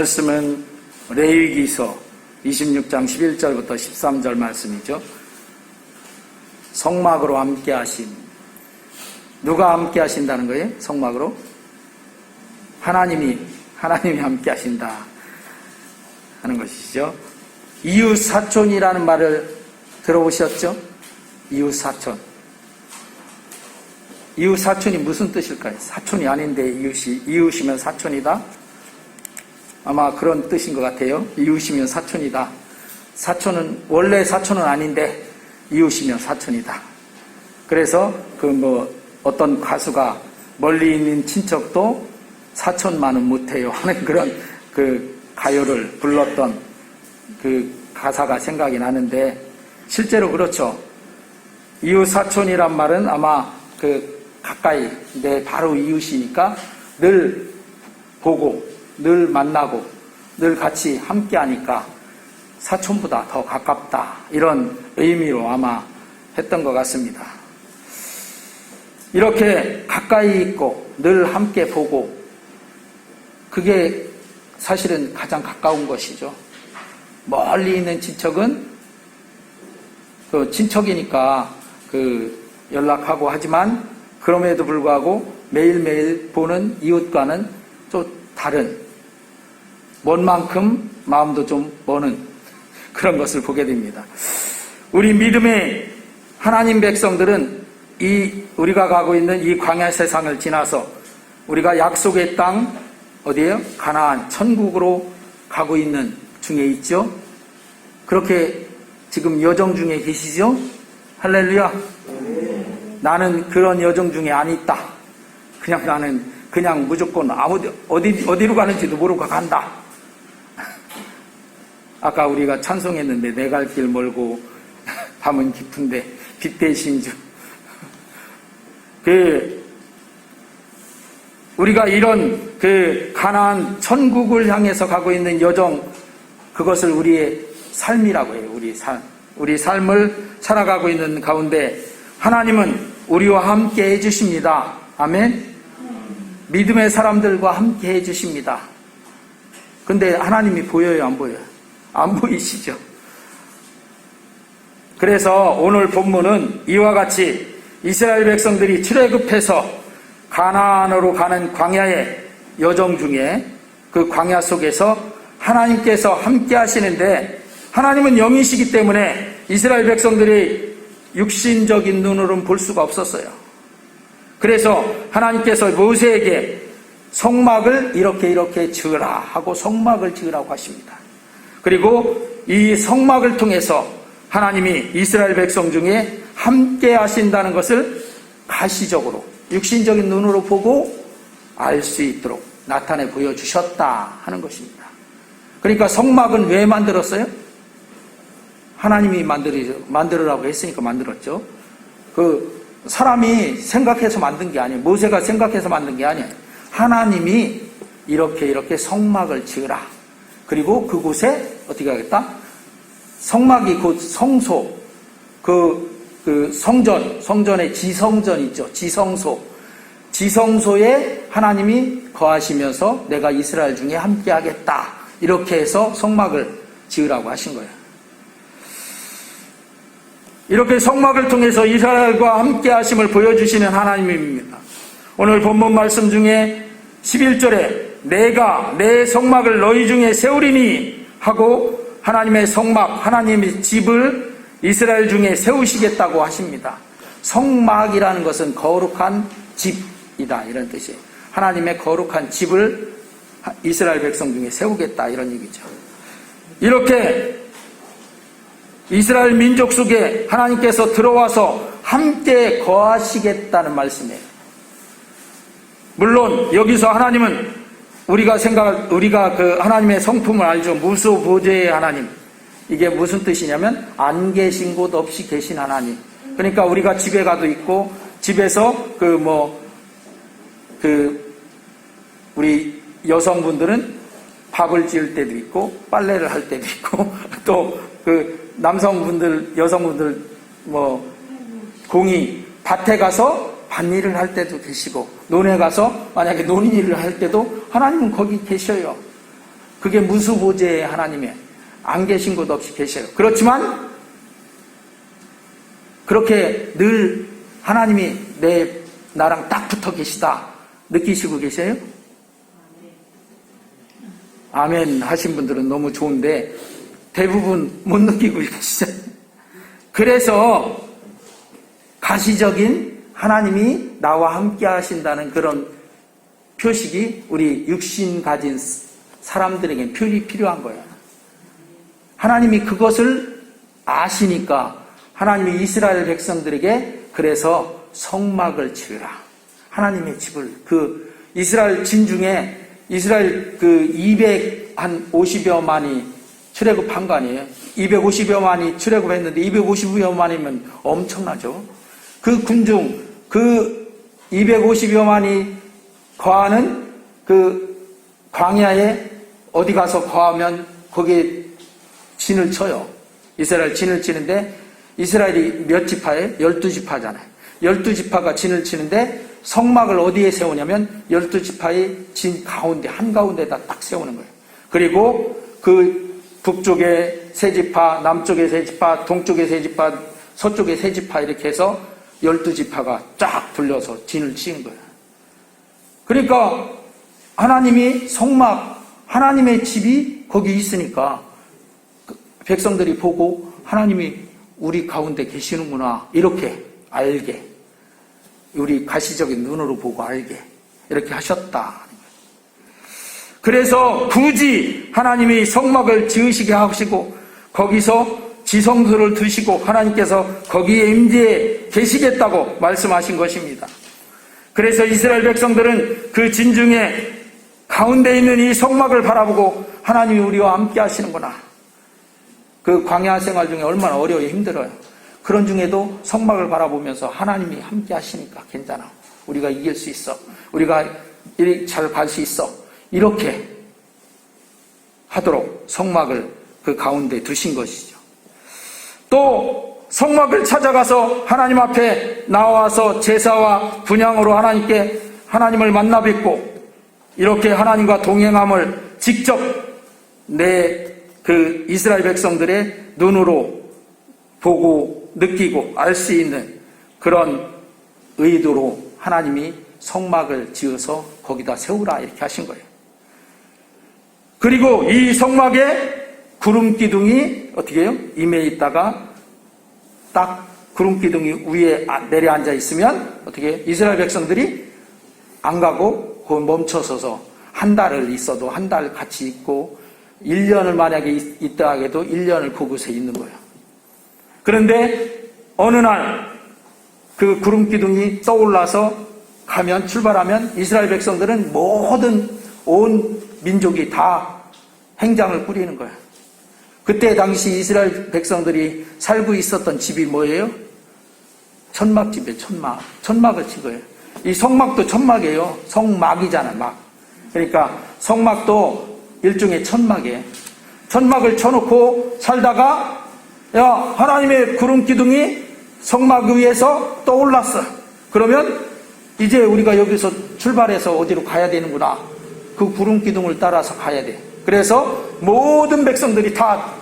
말씀은 레위기서 26장 11절부터 13절 말씀이죠. 성막으로 함께 하심. 누가 함께 하신다는 거예요? 성막으로? 하나님이 함께 하신다 하는 것이죠. 이웃사촌이라는 말을 들어보셨죠? 이웃사촌. 이웃사촌이 무슨 뜻일까요? 사촌이 아닌데 이웃이면 사촌이다? 아마 그런 뜻인 것 같아요. 이웃이면 사촌이다. 사촌은 원래 사촌은 아닌데 이웃이면 사촌이다. 그래서 어떤 가수가 멀리 있는 친척도 사촌만은 못해요 하는 그런 가요를 불렀던 그 가사가 생각이 나는데, 실제로 그렇죠. 이웃 사촌이란 말은 아마 가까이 내 바로 이웃이니까 늘 보고 늘 만나고 늘 같이 함께 하니까 사촌보다 더 가깝다, 이런 의미로 아마 했던 것 같습니다. 이렇게 가까이 있고 늘 함께 보고, 그게 사실은 가장 가까운 것이죠. 멀리 있는 친척은 친척이니까 연락하고 하지만, 그럼에도 불구하고 매일매일 보는 이웃과는 또 다른, 먼 만큼 마음도 좀 머는 그런 것을 보게 됩니다. 우리 믿음의 하나님 백성들은 우리가 가고 있는 이 광야 세상을 지나서 우리가 약속의 땅, 어디예요? 가나안, 천국으로 가고 있는 중에 있죠. 그렇게 지금 여정 중에 계시죠? 할렐루야. 나는 그런 여정 중에 안 있다. 나는 무조건 어디로 가는지도 모르고 간다. 아까 우리가 찬송했는데, 내 갈 길 멀고 밤은 깊은데 빛 대신 주. 우리가 이런 가나안 천국을 향해서 가고 있는 여정, 그것을 우리의 삶이라고 해요. 우리 삶을 살아가고 있는 가운데 하나님은 우리와 함께 해주십니다. 아멘. 믿음의 사람들과 함께 해주십니다. 근데 하나님이 보여요, 안 보여요? 안 보이시죠? 그래서 오늘 본문은 이와 같이 이스라엘 백성들이 출애굽해서 가나안으로 가는 광야의 여정 중에, 그 광야 속에서 하나님께서 함께 하시는데, 하나님은 영이시기 때문에 이스라엘 백성들이 육신적인 눈으로는 볼 수가 없었어요. 그래서 하나님께서 모세에게 성막을 이렇게 지으라 하고 성막을 지으라고 하십니다. 그리고 이 성막을 통해서 하나님이 이스라엘 백성 중에 함께 하신다는 것을 가시적으로, 육신적인 눈으로 보고 알 수 있도록 나타내 보여주셨다 하는 것입니다. 그러니까 성막은 왜 만들었어요? 하나님이 만들으라고 했으니까 만들었죠. 사람이 생각해서 만든 게 아니에요. 모세가 생각해서 만든 게 아니에요. 하나님이 이렇게 성막을 지으라. 그리고 그곳에 어떻게 하겠다? 성막이 곧 성소, 성전의 지성전 있죠. 지성소에 하나님이 거하시면서 내가 이스라엘 중에 함께 하겠다, 이렇게 해서 성막을 지으라고 하신 거예요. 이렇게 성막을 통해서 이스라엘과 함께 하심을 보여주시는 하나님입니다. 오늘 본문 말씀 중에 11절에 내가 내 성막을 너희 중에 세우리니 하고, 하나님의 성막, 하나님의 집을 이스라엘 중에 세우시겠다고 하십니다. 성막이라는 것은 거룩한 집이다, 이런 뜻이에요. 하나님의 거룩한 집을 이스라엘 백성 중에 세우겠다, 이런 얘기죠. 이렇게 이스라엘 민족 속에 하나님께서 들어와서 함께 거하시겠다는 말씀이에요. 물론 여기서 하나님은 우리가 하나님의 성품을 알죠. 무소부재의 하나님. 이게 무슨 뜻이냐면 안 계신 곳 없이 계신 하나님. 그러니까 우리가 집에 가도 있고, 집에서 우리 여성분들은 밥을 지을 때도 있고, 빨래를 할 때도 있고, 또 여성분들 공이 밭에 가서 밭일을 할 때도 계시고, 논에 가서 만약에 논일을 할 때도 하나님은 거기 계셔요. 그게 무수보좌의 하나님의 안 계신 곳 없이 계셔요. 그렇지만 그렇게 늘 하나님이 나랑 딱 붙어 계시다 느끼시고 계세요? 아멘 하신 분들은 너무 좋은데 대부분 못 느끼고 계시죠. 그래서 가시적인 하나님이 나와 함께 하신다는 그런 표식이 우리 육신 가진 사람들에게 필요한 거예요. 하나님이 그것을 아시니까 하나님이 이스라엘 백성들에게 그래서 성막을 지으라. 하나님의 집을 이스라엘 진 중에 이스라엘 250여만이 출애굽한 거 아니에요? 250여만이 출애굽했는데 250여만이면 엄청나죠. 그 군중 250여만이 거하는 광야에 어디 가서 거하면 거기에 진을 쳐요. 이스라엘 진을 치는데 이스라엘이 몇 지파예요? 12지파잖아요. 12지파가 진을 치는데 성막을 어디에 세우냐면 12지파의 진 가운데 한가운데다 딱 세우는 거예요. 그리고 북쪽에 세 지파, 남쪽에 세 지파, 동쪽에 세 지파, 서쪽에 세 지파 이렇게 해서 12지파가 쫙 둘러서 진을 치는 거예요. 그러니까 하나님이 성막, 하나님의 집이 거기 있으니까 백성들이 보고 하나님이 우리 가운데 계시는구나 이렇게 알게, 우리 가시적인 눈으로 보고 알게 이렇게 하셨다. 그래서 굳이 하나님이 성막을 지으시게 하시고 거기서 지성소를 두시고 하나님께서 거기에 임재해 계시겠다고 말씀하신 것입니다. 그래서 이스라엘 백성들은 그 진중에 가운데 있는 이 성막을 바라보고 하나님이 우리와 함께 하시는구나. 그 광야 생활 중에 얼마나 어려워 힘들어요. 그런 중에도 성막을 바라보면서 하나님이 함께 하시니까 괜찮아. 우리가 이길 수 있어. 우리가 잘 갈 수 있어. 이렇게 하도록 성막을 그 가운데 두신 것이죠. 또 성막을 찾아가서 하나님 앞에 나와서 제사와 분향으로 하나님을 만나 뵙고 이렇게 하나님과 동행함을 직접 그 이스라엘 백성들의 눈으로 보고 느끼고 알 수 있는 그런 의도로 하나님이 성막을 지어서 거기다 세우라 이렇게 하신 거예요. 그리고 이 성막에 구름 기둥이 어떻게 해요? 임해 있다가 딱 구름 기둥이 위에 내려앉아 있으면 어떻게 해요? 이스라엘 백성들이 안 가고 거기 멈춰서서 한 달을 있어도 한 달 같이 있고 1년을 만약에 있다 하게도 1년을 그곳에 있는 거예요. 그런데 어느 날 그 구름 기둥이 떠올라서 출발하면 이스라엘 백성들은 온 민족이 다 행장을 꾸리는 거예요. 그때 당시 이스라엘 백성들이 살고 있었던 집이 뭐예요? 천막집이에요. 천막을 친 거예요. 이 성막도 천막이에요. 성막이잖아요. 막. 그러니까 성막도 일종의 천막이에요. 천막을 쳐놓고 살다가 하나님의 구름 기둥이 성막 위에서 떠올랐어. 그러면 이제 우리가 여기서 출발해서 어디로 가야 되는구나. 그 구름 기둥을 따라서 가야 돼. 그래서 모든 백성들이 다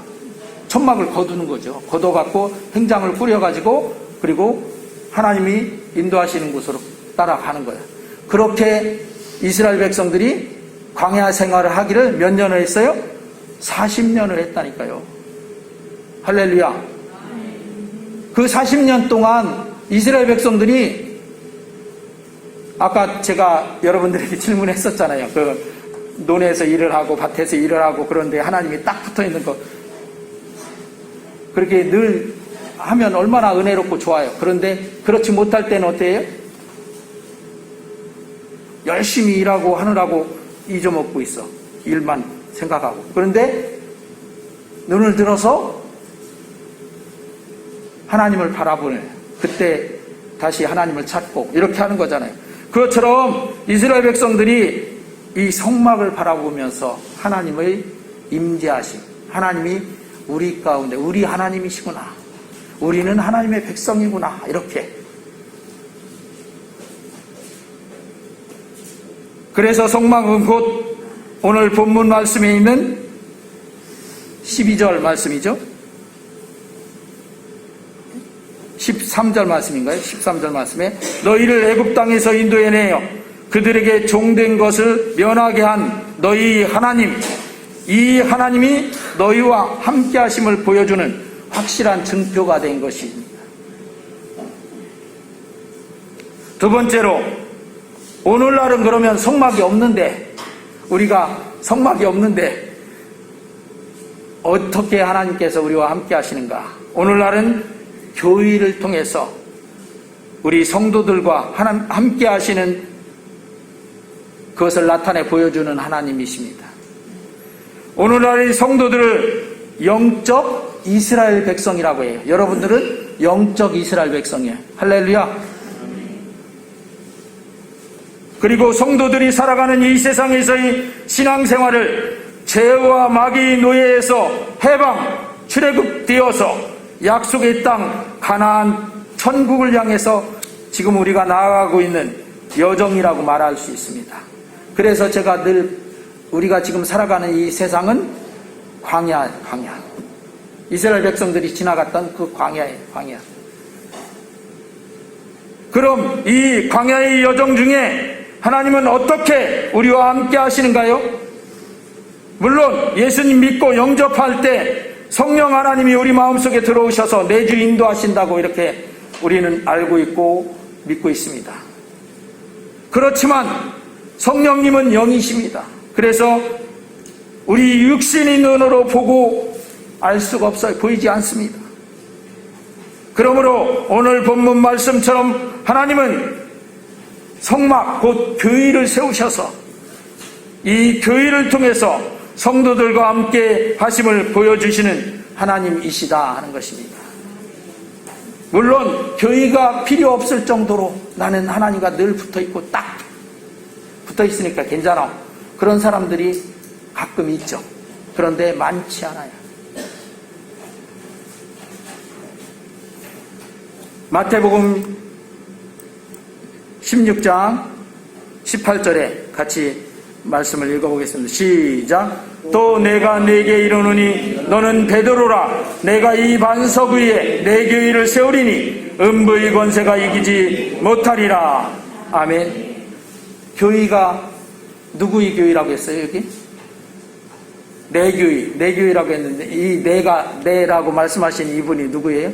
천막을 거두는 거죠. 거둬갖고 행장을 꾸려가지고 그리고 하나님이 인도하시는 곳으로 따라가는 거예요. 그렇게 이스라엘 백성들이 광야 생활을 하기를 몇 년을 했어요? 40년을 했다니까요. 할렐루야. 그 40년 동안 이스라엘 백성들이 아까 제가 여러분들에게 질문했었잖아요. 그 논에서 일을 하고 밭에서 일을 하고 그런데 하나님이 딱 붙어있는 거 그렇게 늘 하면 얼마나 은혜롭고 좋아요. 그런데 그렇지 못할 때는 어때요? 열심히 일하고 하느라고 잊어먹고 있어. 일만 생각하고. 그런데 눈을 들어서 하나님을 바라보는 그때 다시 하나님을 찾고 이렇게 하는 거잖아요. 그것처럼 이스라엘 백성들이 이 성막을 바라보면서 하나님의 임재하심, 하나님이 우리 가운데 우리 하나님이시구나, 우리는 하나님의 백성이구나, 이렇게. 그래서 성막은 곧 오늘 본문 말씀에 있는 12절 말씀이죠. 13절 말씀인가요? 13절 말씀에 너희를 애굽 땅에서 인도해내어 그들에게 종된 것을 면하게 한 너희 하나님, 이 하나님이 너희와 함께 하심을 보여주는 확실한 증표가 된 것입니다. 두 번째로, 오늘날은 그러면 성막이 없는데, 우리가 성막이 없는데 어떻게 하나님께서 우리와 함께 하시는가? 오늘날은 교회를 통해서 우리 성도들과 함께 하시는 그것을 나타내 보여주는 하나님이십니다. 오늘날의 성도들을 영적 이스라엘 백성이라고 해요. 여러분들은 영적 이스라엘 백성이에요. 할렐루야. 그리고 성도들이 살아가는 이 세상에서의 신앙생활을 죄와 마귀의 노예에서 해방, 출애굽되어서 약속의 땅 가나안 천국을 향해서 지금 우리가 나아가고 있는 여정이라고 말할 수 있습니다. 그래서 제가 늘 우리가 지금 살아가는 이 세상은 광야. 이스라엘 백성들이 지나갔던 그 광야예요. 광야. 그럼 이 광야의 여정 중에 하나님은 어떻게 우리와 함께 하시는가요? 물론 예수님 믿고 영접할 때 성령 하나님이 우리 마음속에 들어오셔서 내주 인도하신다고 이렇게 우리는 알고 있고 믿고 있습니다. 그렇지만 성령님은 영이십니다. 그래서 우리 육신의 눈으로 보고 알 수가 없어요. 보이지 않습니다. 그러므로 오늘 본문 말씀처럼 하나님은 성막 곧 교회를 세우셔서 이 교회를 통해서 성도들과 함께 하심을 보여주시는 하나님이시다 하는 것입니다. 물론 교회가 필요 없을 정도로 나는 하나님과 늘 붙어있고 딱 붙어있으니까 괜찮아, 그런 사람들이 가끔 있죠. 그런데 많지 않아요. 마태복음 16장 18절에 같이 말씀을 읽어보겠습니다. 시작. 또 내가 네게 이르노니 너는 베드로라. 내가 이 반석 위에 내 교회를 세우리니 음부의 권세가 이기지 못하리라. 아멘. 교회가 누구의 교회라고 했어요? 여기 내 교회라고 했는데 이 내라고 말씀하신 이분이 누구예요?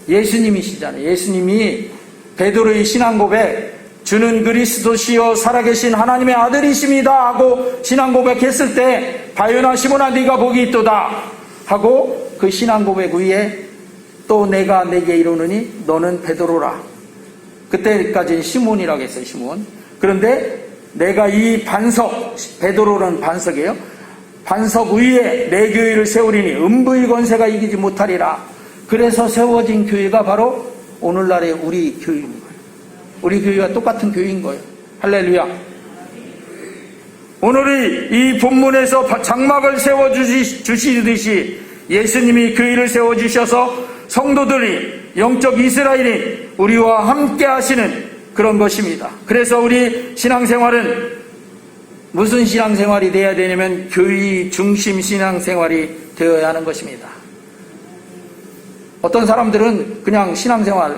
예수님이시잖아요. 예수님이 베드로의 신앙 고백, 주는 그리스도시요 살아계신 하나님의 아들이십니다 하고 신앙 고백했을 때 바요나 시몬아 네가 복이 있도다 하고 그 신앙 고백 위에 또 내가 네게 이르노니 너는 베드로라. 그때까지는 시몬이라고 했어요. 시몬. 그런데 내가 이 반석, 베드로는 반석이에요. 반석 위에 내 교회를 세우리니 음부의 권세가 이기지 못하리라. 그래서 세워진 교회가 바로 오늘날의 우리 교회입니다. 우리 교회와 똑같은 교회인 거예요. 할렐루야. 오늘의 이 본문에서 장막을 세워주시듯이 예수님이 교회를 세워주셔서 성도들이 영적 이스라엘인 우리와 함께 하시는 그런 것입니다. 그래서 우리 신앙생활은 무슨 신앙생활이 되어야 되냐면 교회 중심 신앙생활이 되어야 하는 것입니다. 어떤 사람들은 그냥 신앙생활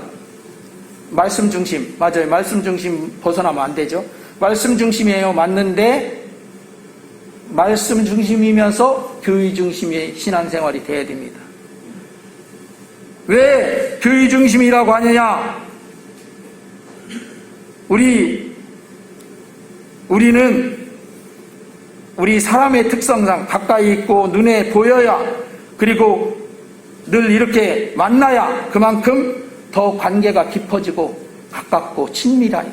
말씀 중심, 맞아요. 말씀 중심 벗어나면 안 되죠. 말씀 중심이에요. 맞는데 말씀 중심이면서 교회 중심의 신앙생활이 되어야 됩니다. 왜 교회 중심이라고 하느냐? 우리는 우리 사람의 특성상 가까이 있고 눈에 보여야, 그리고 늘 이렇게 만나야 그만큼 더 관계가 깊어지고 가깝고 친밀하니.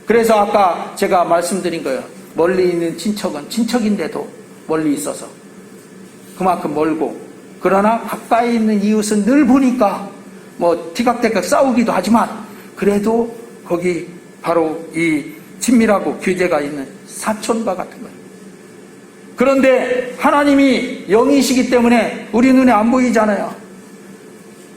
그래서 아까 제가 말씀드린 거예요. 멀리 있는 친척은 친척인데도 멀리 있어서 그만큼 멀고, 그러나 가까이 있는 이웃은 늘 보니까 뭐 티각태각 싸우기도 하지만 그래도 거기 바로 이 친밀하고 교제가 있는 사촌과 같은 거예요. 그런데 하나님이 영이시기 때문에 우리 눈에 안 보이잖아요.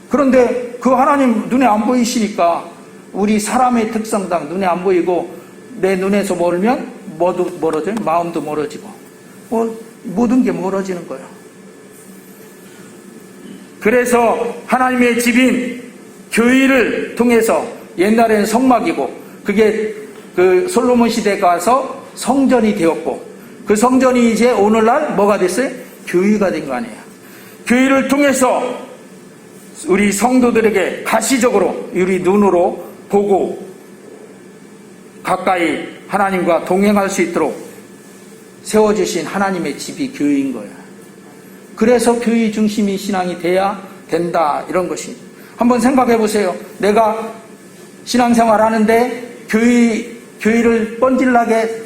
그런데 그 하나님 눈에 안 보이시니까 우리 사람의 특성상 눈에 안 보이고 내 눈에서 멀면 뭐도 멀어져요? 마음도 멀어지고 모든 게 멀어지는 거예요. 그래서 하나님의 집인 교회를 통해서 옛날에는 성막이고 그게 그 솔로몬 시대에 가서 성전이 되었고 그 성전이 이제 오늘날 뭐가 됐어요? 교회가 된 거 아니에요. 교회를 통해서 우리 성도들에게 가시적으로 우리 눈으로 보고 가까이 하나님과 동행할 수 있도록 세워주신 하나님의 집이 교회인 거예요. 그래서 교회 중심이 신앙이 돼야 된다 이런 것이. 한번 생각해 보세요. 내가 신앙생활 하는데 교회를 뻔질나게,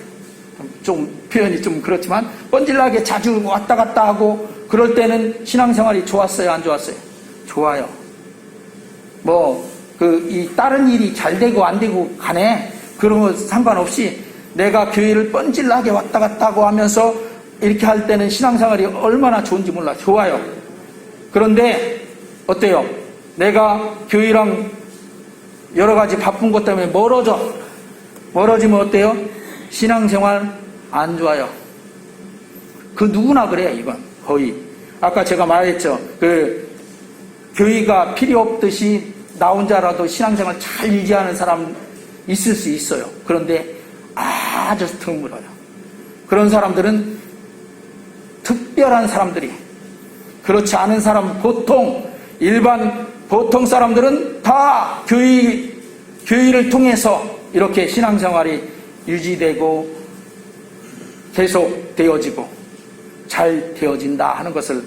좀 표현이 좀 그렇지만 뻔질나게 자주 왔다 갔다 하고 그럴 때는 신앙생활이 좋았어요, 안 좋았어요? 좋아요. 이 다른 일이 잘 되고 안 되고 간에 그런 거 상관없이 내가 교회를 뻔질나게 왔다 갔다 하고 하면서 이렇게 할 때는 신앙생활이 얼마나 좋은지 몰라. 좋아요. 그런데 어때요? 내가 교회랑 여러 가지 바쁜 것 때문에 멀어지면 어때요? 신앙생활 안 좋아요. 그 누구나 그래요, 이건. 거의. 아까 제가 말했죠. 교회가 필요 없듯이 나 혼자라도 신앙생활 잘 유지하는 사람 있을 수 있어요. 그런데 아주 드물어요. 그런 사람들은 특별한 사람들이, 그렇지 않은 사람, 보통 사람들은 다 교회를 통해서 이렇게 신앙생활이 유지되고 계속 되어지고 잘 되어진다 하는 것을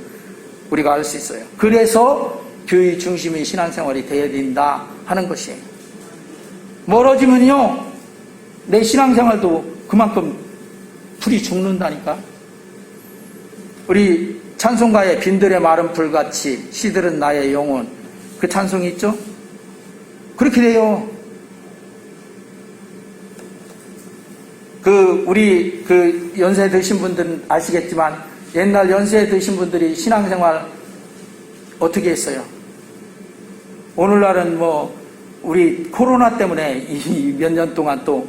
우리가 알 수 있어요. 그래서 교회 중심의 신앙생활이 되어야 된다 하는 것이에요. 멀어지면요, 내 신앙생활도 그만큼 불이 죽는다니까. 우리 찬송가에 빈들의 마른 불같이 시들은 나의 영혼, 그 찬송이 있죠? 그렇게 돼요. 우리 연세 드신 분들은 아시겠지만 옛날 연세 드신 분들이 신앙생활 어떻게 했어요? 오늘날은 우리 코로나 때문에 몇 년 동안 또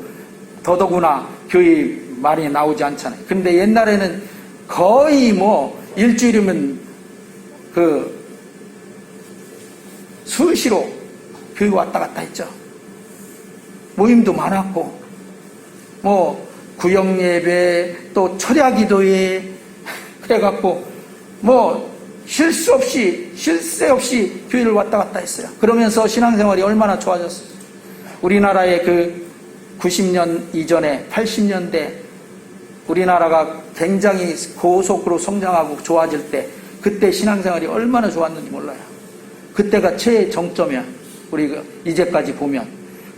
더더구나 교회 많이 나오지 않잖아요. 근데 옛날에는 거의 일주일이면 수시로 교회 왔다 갔다 했죠. 모임도 많았고 구역예배 또 철야기도회 그래갖고 쉴 새 없이 교회를 왔다 갔다 했어요. 그러면서 신앙생활이 얼마나 좋아졌어요. 우리나라의 90년 이전에 80년대 우리나라가 굉장히 고속으로 성장하고 좋아질 때 그때 신앙생활이 얼마나 좋았는지 몰라요. 그때가 최정점이야. 우리가 이제까지 보면.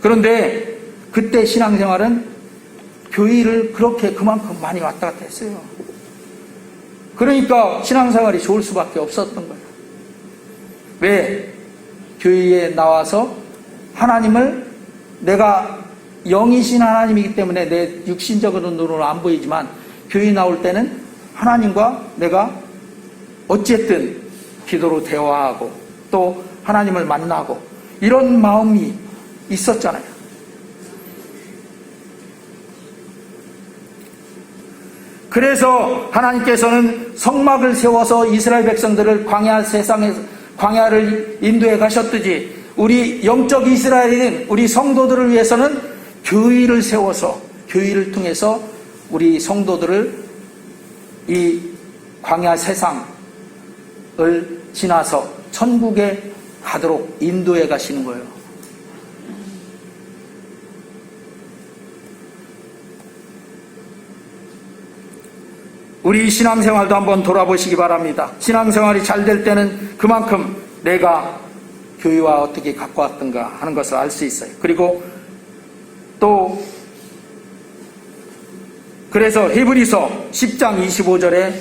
그런데 그때 신앙생활은 교회를 그렇게 그만큼 많이 왔다 갔다 했어요. 그러니까 신앙생활이 좋을 수밖에 없었던 거예요. 왜? 교회에 나와서 하나님을, 내가 영이신 하나님이기 때문에 내 육신적으로 눈으로 안 보이지만 교회 나올 때는 하나님과 내가 어쨌든 기도로 대화하고 또 하나님을 만나고 이런 마음이 있었잖아요. 그래서 하나님께서는 성막을 세워서 이스라엘 백성들을 광야를 인도해 가셨듯이 우리 영적 이스라엘인 우리 성도들을 위해서는 교회를 세워서 교회를 통해서 우리 성도들을 이 광야 세상을 지나서 천국에 가도록 인도해 가시는 거예요. 우리 신앙생활도 한번 돌아보시기 바랍니다. 신앙생활이 잘 될 때는 그만큼 내가 교회와 어떻게 갖고 왔던가 하는 것을 알 수 있어요. 그리고 또 그래서 히브리서 10장 25절에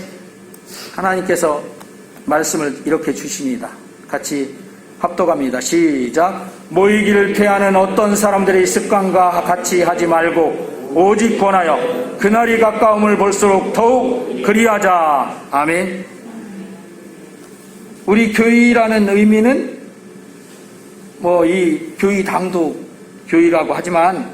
하나님께서 말씀을 이렇게 주십니다. 같이 합독합니다. 시작. 모이기를 피하는 어떤 사람들의 습관과 같이 하지 말고 오직 권하여 그날이 가까움을 볼수록 더욱 그리하자. 아멘. 우리 교회라는 의미는 이 교회당도 교회라고 하지만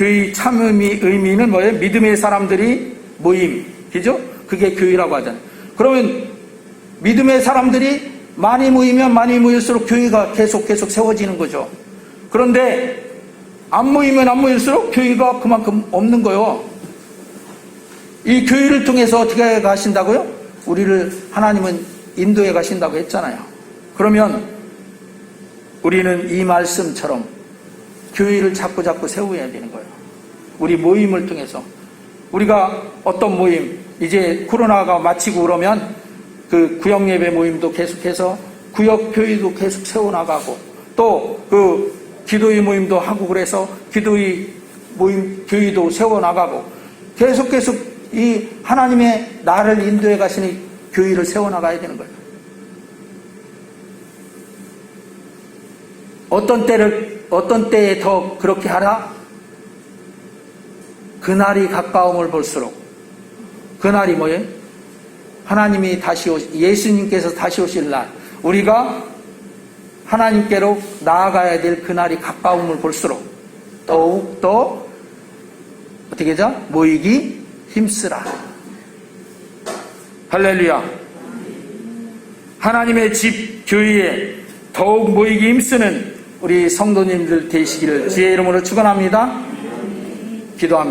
교회 참 의미는 뭐예요? 믿음의 사람들이 모임. 그죠? 그게 교회라고 하잖아요. 그러면 믿음의 사람들이 많이 모이면 많이 모일수록 교회가 계속 세워지는 거죠. 그런데 안 모이면 안 모일수록 교회가 그만큼 없는 거예요. 이 교회를 통해서 어떻게 가신다고요? 우리를 하나님은 인도해 가신다고 했잖아요. 그러면 우리는 이 말씀처럼 교회를 자꾸 세워야 되는 거예요. 우리 모임을 통해서. 우리가 어떤 모임, 이제 코로나가 마치고 그러면 그 구역 예배 모임도 계속해서 구역 교회도 계속 세워나가고 또 그 기도의 모임도 하고 그래서 기도의 모임 교회도 세워나가고 계속 이 하나님의 나를 인도해 가시는 교회를 세워나가야 되는 거예요. 어떤 때에 더 그렇게 하라? 그날이 가까움을 볼수록. 그날이 뭐예요? 하나님이 예수님께서 다시 오실 날, 우리가 하나님께로 나아가야 될 그날이 가까움을 볼수록 더욱더 어떻게 하자? 모이기 힘쓰라. 할렐루야. 하나님의 집 교회에 더욱 모이기 힘쓰는 우리 성도님들 되시기를 주의 이름으로 축원합니다. 기도합니다.